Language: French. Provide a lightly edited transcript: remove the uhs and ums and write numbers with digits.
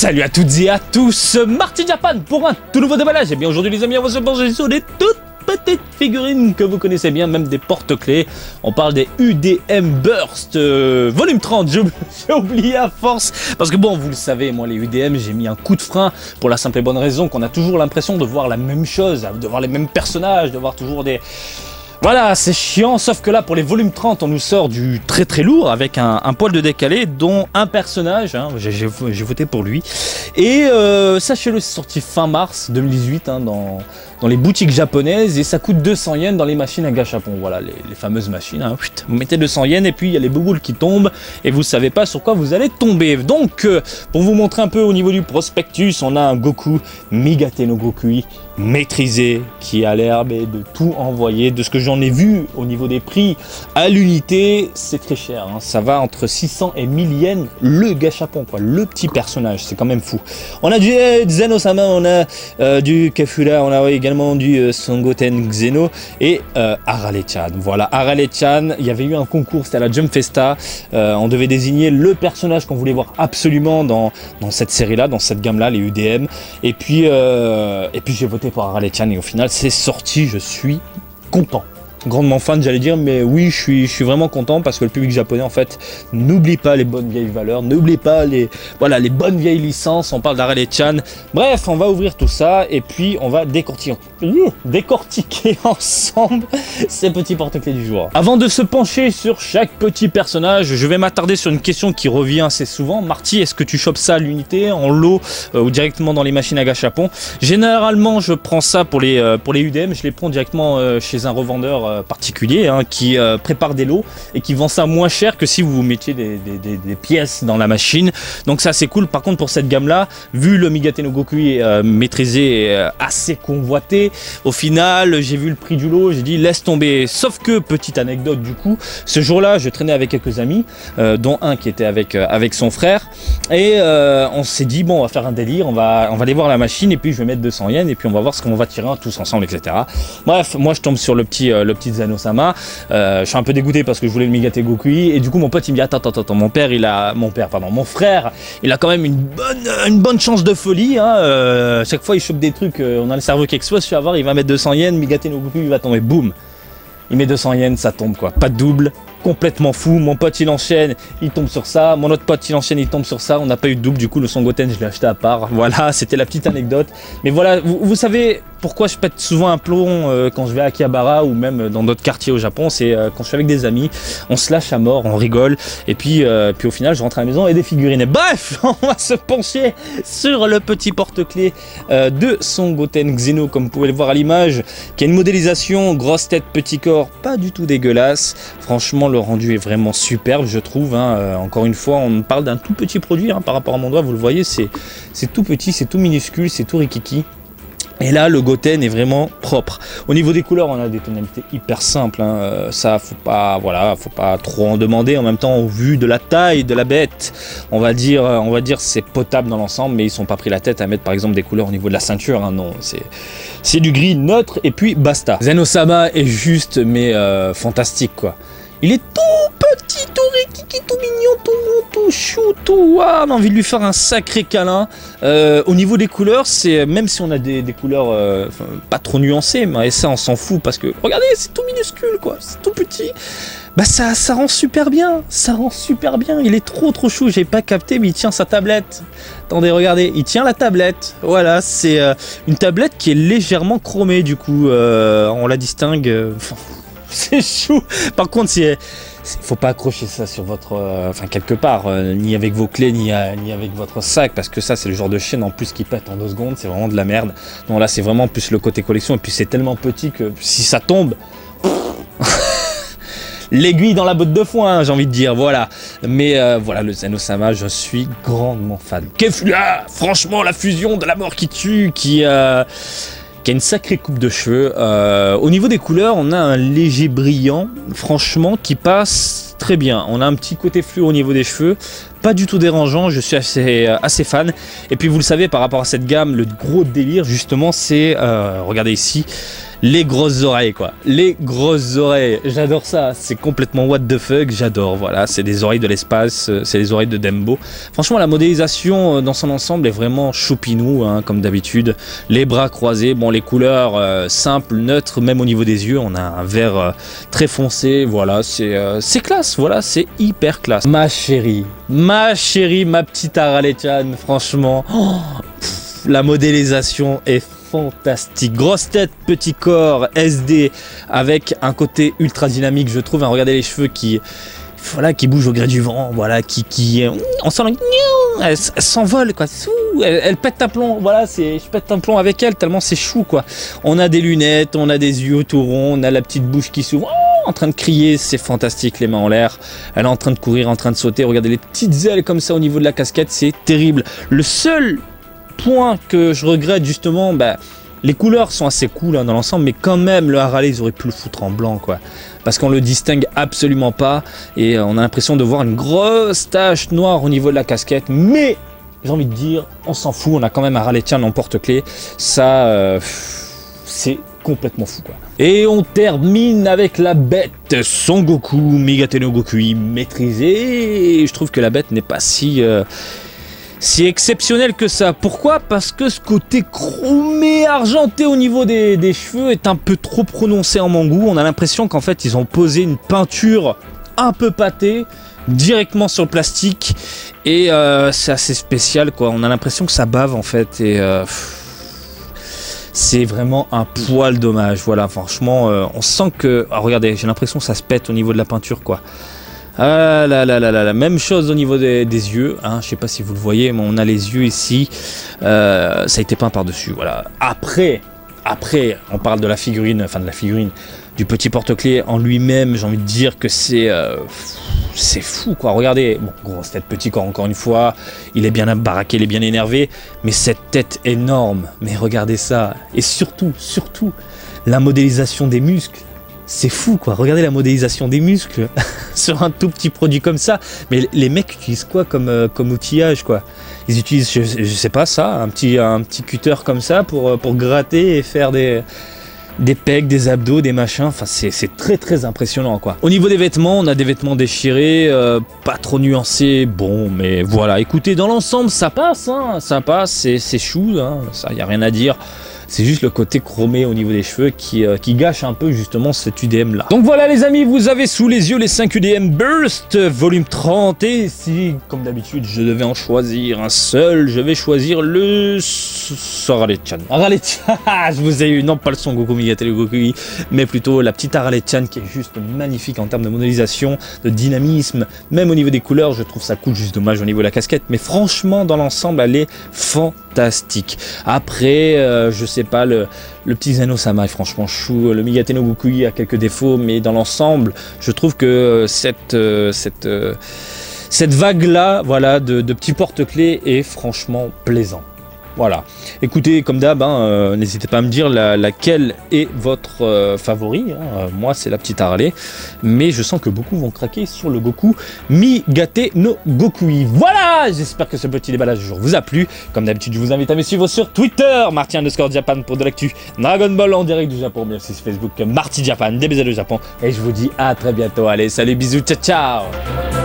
Salut à toutes et à tous, Marty Japan pour un tout nouveau déballage. Et bien aujourd'hui les amis, on va se pencher sur des toutes petites figurines que vous connaissez bien, même des porte-clés. On parle des UDM Burst volume 30, j'ai oublié à force. Parce que bon, vous le savez, moi les UDM, j'ai mis un coup de frein pour la simple et bonne raison qu'on a toujours l'impression de voir la même chose, de voir les mêmes personnages, de voir toujours des... Voilà, c'est chiant, sauf que là, pour les volumes 30, on nous sort du très très lourd avec un poil de décalé, dont un personnage, hein, j'ai voté pour lui. Et sachez-le, c'est sorti fin mars 2018 hein, dans les boutiques japonaises et ça coûte 200 yens dans les machines à gachapon. Voilà, les fameuses machines. Hein, vous mettez 200 yens et puis il y a les bouboules qui tombent et vous ne savez pas sur quoi vous allez tomber. Donc, pour vous montrer un peu au niveau du prospectus, on a un Goku Migate no Gokui maîtrisé qui a l'air de tout envoyer. De ce que j'en ai vu au niveau des prix à l'unité, c'est très cher. Hein. Ça va entre 600 et 1000 yens le gachapon, quoi. Le petit personnage, c'est quand même fou. On a du Zeno-sama, on a du Kefura, on a également du Songoten Xeno et Arale-chan. Voilà, Arale-chan, il y avait eu un concours, c'était à la Jump Festa. On devait désigner le personnage qu'on voulait voir absolument dans cette série-là, dans cette gamme-là, les UDM. Et puis j'ai voté pour Arale-chan et au final, c'est sorti, je suis content. Grandement fan, j'allais dire, mais oui, je suis vraiment content parce que le public japonais, en fait, n'oublie pas les bonnes vieilles valeurs, n'oublie pas les bonnes vieilles licences. On parle d'Arale-chan. Bref, on va ouvrir tout ça et puis on va décortiquer ensemble ces petits porte-clés du jour. Avant de se pencher sur chaque petit personnage, je vais m'attarder sur une question qui revient assez souvent. Marty, est-ce que tu chopes ça à l'unité, en lot ou directement dans les machines à gachapon? Généralement, je prends ça pour les UDM, je les prends directement chez un revendeur particulier hein, qui prépare des lots et qui vend ça moins cher que si vous mettiez des pièces dans la machine. Donc ça c'est cool. Par contre pour cette gamme là, vu le Migate no Gokui maîtrisé et assez convoité, au final j'ai vu le prix du lot, j'ai dit laisse tomber. Sauf que petite anecdote du coup, ce jour là je traînais avec quelques amis dont un qui était avec son frère et on s'est dit bon on va faire un délire, on va aller voir la machine et puis je vais mettre 200 yens et puis on va voir ce qu'on va tirer tous ensemble, etc. Bref, moi je tombe sur le petit Zeno-sama. Je suis un peu dégoûté parce que je voulais le Migate Gokui et du coup mon pote il me dit attends, mon frère il a quand même une bonne chance de folie hein. Chaque fois il chope des trucs, on a le cerveau qui explose, tu vas voir, il va mettre 200 yens, Migate no Gokui il va tomber, boum, il met 200 yens, ça tombe quoi, pas de double. Complètement fou, mon pote il enchaîne, il tombe sur ça, mon autre pote il enchaîne, il tombe sur ça, on n'a pas eu de double, du coup le Songoten je l'ai acheté à part, voilà, c'était la petite anecdote. Mais voilà, vous savez pourquoi je pète souvent un plomb quand je vais à Akihabara ou même dans d'autres quartiers au Japon, c'est quand je suis avec des amis, on se lâche à mort, on rigole, et puis au final je rentre à la maison et des figurines. Et bref, on va se pencher sur le petit porte-clés de Songoten Xeno, comme vous pouvez le voir à l'image, qui a une modélisation, grosse tête, petit corps, pas du tout dégueulasse, franchement le rendu est vraiment superbe je trouve hein. Encore une fois on parle d'un tout petit produit hein, par rapport à mon doigt, vous le voyez, c'est tout petit, c'est tout minuscule, c'est tout rikiki. Et là, le Goten est vraiment propre. Au niveau des couleurs, on a des tonalités hyper simples. Hein. Ça, faut pas trop en demander. En même temps, au vu de la taille de la bête, on va dire c'est potable dans l'ensemble, mais ils sont pas pris la tête à mettre par exemple des couleurs au niveau de la ceinture. Hein. Non, c'est du gris neutre et puis basta. Zeno-sama est juste, mais fantastique quoi. Il est tout petit, tout rikiki, tout mignon, tout mou, tout chou, tout... Ah, on a envie de lui faire un sacré câlin. Au niveau des couleurs, c'est même si on a des couleurs pas trop nuancées, mais ça on s'en fout parce que, regardez, c'est tout minuscule quoi, c'est tout petit. Bah ça rend super bien, il est trop chou, j'ai pas capté mais il tient sa tablette. Attendez, regardez, il tient la tablette, voilà, c'est une tablette qui est légèrement chromée du coup, on la distingue... C'est chou. Par contre, faut pas accrocher ça sur votre, quelque part, ni avec vos clés, ni avec votre sac, parce que ça, c'est le genre de chaîne en plus qui pète en 2 secondes. C'est vraiment de la merde. Non, là, c'est vraiment plus le côté collection. Et puis, c'est tellement petit que si ça tombe, l'aiguille dans la botte de foin, hein, j'ai envie de dire. Voilà. Mais voilà, le Zeno-sama, je suis grandement fan. Kefula, franchement, la fusion de la mort qui tue, qui a une sacrée coupe de cheveux. Au niveau des couleurs, on a un léger brillant, franchement, qui passe très bien. On a un petit côté fluo au niveau des cheveux, pas du tout dérangeant, je suis assez fan. Et puis vous le savez, par rapport à cette gamme, le gros délire, justement, c'est, regardez ici, les grosses oreilles quoi. Les grosses oreilles, j'adore ça, c'est complètement what the fuck, j'adore, voilà, c'est des oreilles de l'espace, c'est les oreilles de Dembo. Franchement la modélisation dans son ensemble est vraiment choupinou hein, comme d'habitude. Les bras croisés, bon les couleurs simples, neutres, même au niveau des yeux, on a un vert très foncé, voilà, c'est classe, voilà, c'est hyper classe. Ma chérie, ma petite Harley-chan, franchement, la modélisation est fantastique. Grosse tête, petit corps, SD, avec un côté ultra dynamique, je trouve. Hein, regardez les cheveux qui bougent au gré du vent, voilà, on sent elle s'envole quoi, elle pète un plomb, voilà, je pète un plomb avec elle tellement c'est chou quoi. On a des lunettes, on a des yeux tout ronds, on a la petite bouche qui s'ouvre, en train de crier, c'est fantastique, les mains en l'air, elle est en train de courir, en train de sauter, regardez les petites ailes comme ça au niveau de la casquette, c'est terrible. Le seul point que je regrette justement, les couleurs sont assez cool hein, dans l'ensemble, mais quand même le Harley ils auraient pu le foutre en blanc quoi, parce qu'on le distingue absolument pas et on a l'impression de voir une grosse tache noire au niveau de la casquette, mais j'ai envie de dire on s'en fout, on a quand même un Harley-chan en porte-clés, ça c'est complètement fou quoi. Et on termine avec la bête Son Goku Migate no Gokui maîtrisé, et je trouve que la bête n'est pas si exceptionnel que ça. Pourquoi? Parce que ce côté chromé, argenté au niveau des cheveux est un peu trop prononcé en mon goût. On a l'impression qu'en fait ils ont posé une peinture un peu pâtée directement sur le plastique et c'est assez spécial quoi. On a l'impression que ça bave en fait et c'est vraiment un poil dommage. Voilà, franchement on sent que regardez, j'ai l'impression que ça se pète au niveau de la peinture quoi. Ah là là là là là, même chose au niveau des yeux, hein, je sais pas si vous le voyez, mais on a les yeux ici, ça a été peint par-dessus, voilà. Après, on parle de la figurine, du petit porte-clés en lui-même, j'ai envie de dire que c'est fou quoi, regardez, bon, grosse tête, petit corps encore une fois, il est bien baraqué, il est bien énervé, mais cette tête énorme, mais regardez ça, et surtout, la modélisation des muscles. C'est fou quoi, regardez la modélisation des muscles sur un tout petit produit comme ça. Mais les mecs utilisent quoi comme outillage quoi? Ils utilisent, je sais pas ça, un petit cutter comme ça pour gratter et faire des pecs, des abdos, des machins. Enfin c'est très impressionnant quoi. Au niveau des vêtements, on a des vêtements déchirés, pas trop nuancés, bon mais voilà. Écoutez, dans l'ensemble ça passe, hein, ça passe, c'est chou, hein, ça y a rien à dire. C'est juste le côté chromé au niveau des cheveux qui gâche un peu justement cet UDM là. Donc voilà les amis, vous avez sous les yeux les 5 UDM Burst volume 30. Et si, comme d'habitude, je devais en choisir un seul, je vais choisir le Harley-chan. Harley-chan, je vous ai eu, non pas le Son Goku Migate no Gokui, mais plutôt la petite Harley-chan qui est juste magnifique en termes de modélisation, de dynamisme, même au niveau des couleurs, je trouve ça cool, juste dommage au niveau de la casquette. Mais franchement, dans l'ensemble, elle est fantastique. Après, je sais pas, le petit Zeno-sama est franchement chou, le Migate no Gokui a quelques défauts, mais dans l'ensemble, je trouve que cette vague-là, voilà, de petits porte-clés est franchement plaisant. Voilà. Écoutez, comme d'hab, hein, n'hésitez pas à me dire laquelle est votre favori. Hein. Moi, c'est la petite Harley. Mais je sens que beaucoup vont craquer sur le Goku Migate no Gokui. Voilà! J'espère que ce petit déballage du jour vous a plu. Comme d'habitude, je vous invite à me suivre sur Twitter, Marty_Japan pour de l'actu Dragon Ball en direct du Japon. Bien sûr, sur Facebook, Marty Japan, des bisous du Japon. Et je vous dis à très bientôt. Allez, salut, bisous, ciao, ciao!